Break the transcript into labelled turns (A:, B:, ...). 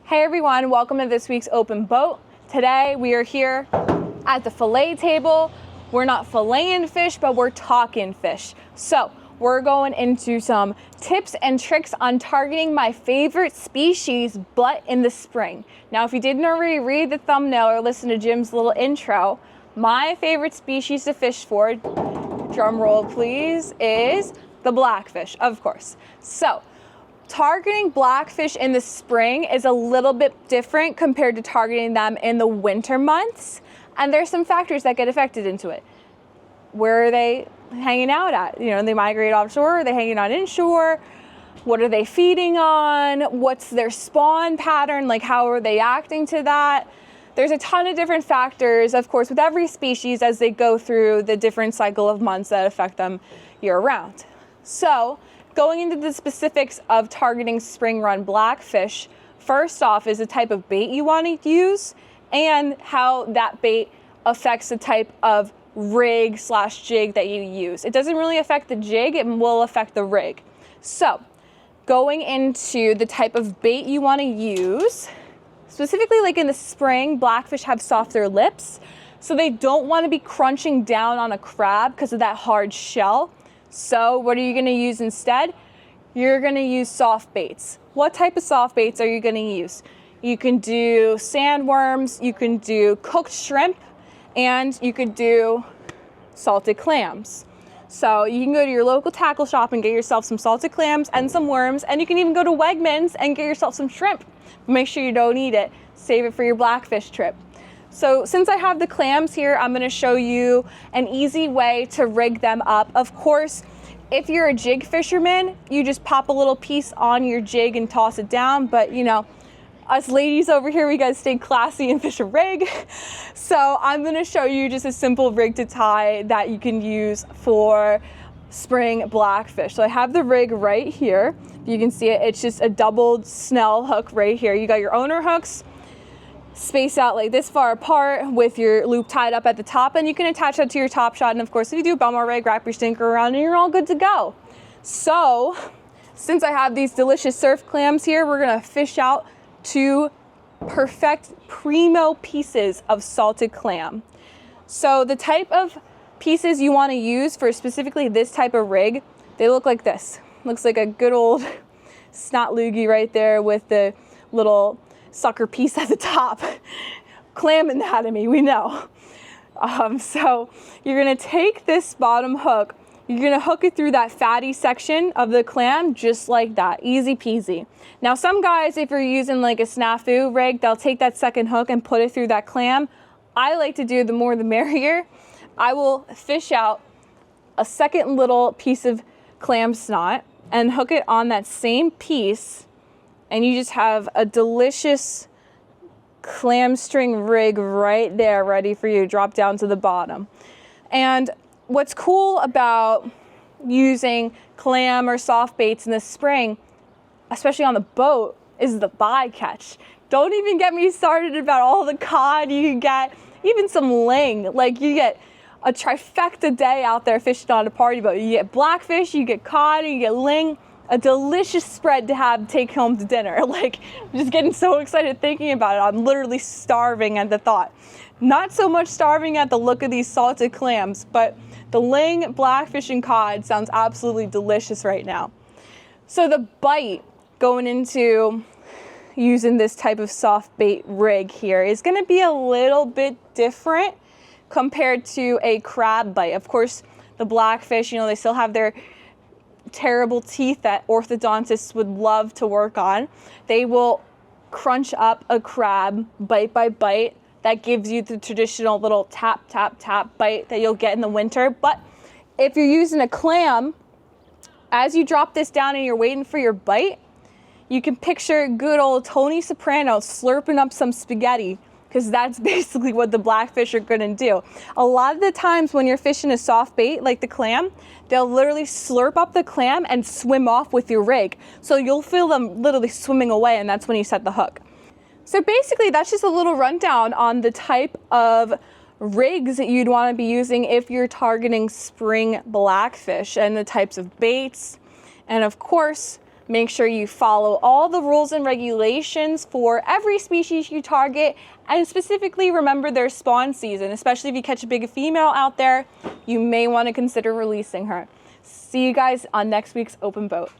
A: Hey everyone, welcome to this week's Open Boat. Today we are here at the fillet table. We're not filleting fish, but we're talking fish. So we're going into some tips and tricks on targeting my favorite species, but in the spring. Now, if you didn't already read the thumbnail or listen to Jim's little intro, my favorite species to fish for, drum roll please, is the blackfish, of course. So targeting blackfish in the spring is a little bit different compared to targeting them in the winter months. And there's some factors that get affected into it. Where are they hanging out at? You know, they migrate offshore, are they hanging out inshore? What are they feeding on? What's their spawn pattern? Like, how are they acting to that? There's a ton of different factors, of course, with every species as they go through the different cycle of months that affect them year round. So, going into the specifics of targeting spring run blackfish, first off is the type of bait you want to use and how that bait affects the type of rig / jig that you use. It doesn't really affect the jig, it will affect the rig. So, going into the type of bait you want to use, specifically like in the spring, blackfish have softer lips, so they don't want to be crunching down on a crab because of that hard shell. So what are you going to use instead? You're going to use soft baits. What type of soft baits are you going to use? You can do sandworms, you can do cooked shrimp, and you could do salted clams. So you can go to your local tackle shop and get yourself some salted clams and some worms, and you can even go to Wegmans and get yourself some shrimp. Make sure you don't eat it. Save it for your blackfish trip. So since I have the clams here, I'm going to show you an easy way to rig them up. Of course, if you're a jig fisherman, you just pop a little piece on your jig and toss it down. But you know, us ladies over here, we gotta stay classy and fish a rig. So I'm gonna show you just a simple rig to tie that you can use for spring blackfish. So I have the rig right here. You can see it, it's just a doubled snell hook right here. You got your owner hooks spaced out like this far apart with your loop tied up at the top, and you can attach that to your top shot. And of course, if you do a Belmar rig, wrap your stinker around and you're all good to go. So since I have these delicious surf clams here, we're gonna fish out 2 perfect primo pieces of salted clam. So the type of pieces you want to use for specifically this type of rig, they look like this. Looks like a good old snot loogie right there with the little sucker piece at the top. Clam anatomy, we know. So you're gonna take this bottom hook, you're gonna hook it through that fatty section of the clam just like that, easy peasy. Now some guys, if you're using like a snafu rig, they'll take that second hook and put it through that clam. I like to do the more the merrier. I will fish out a second little piece of clam snot and hook it on that same piece, and you just have a delicious clam string rig right there ready for you to drop down to the bottom. And what's cool about using clam or soft baits in the spring, especially on the boat, is the bycatch. Don't even get me started about all the cod you can get, even some ling. Like, you get a trifecta day out there fishing on a party boat. You get blackfish, you get cod, you get ling. A delicious spread to have take home to dinner. Like, I'm just getting so excited thinking about it. I'm literally starving at the thought. Not so much starving at the look of these salted clams, but the ling, blackfish, and cod sounds absolutely delicious right now. So the bite going into using this type of soft bait rig here is going to be a little bit different compared to a crab bite. Of course, the blackfish, you know, they still have their terrible teeth that orthodontists would love to work on. They will crunch up a crab bite by bite. That gives you the traditional little tap, tap, tap bite that you'll get in the winter. But if you're using a clam, as you drop this down and you're waiting for your bite, you can picture good old Tony Soprano slurping up some spaghetti, because that's basically what the blackfish are gonna do. A lot of the times when you're fishing a soft bait like the clam, they'll literally slurp up the clam and swim off with your rig. So you'll feel them literally swimming away, and that's when you set the hook. So basically that's just a little rundown on the type of rigs that you'd wanna be using if you're targeting spring blackfish, and the types of baits, and of course, Make sure you follow all the rules and regulations for every species you target, and specifically remember their spawn season. Especially if you catch a big female out there, you may want to consider releasing her. See you guys on next week's Open Boat.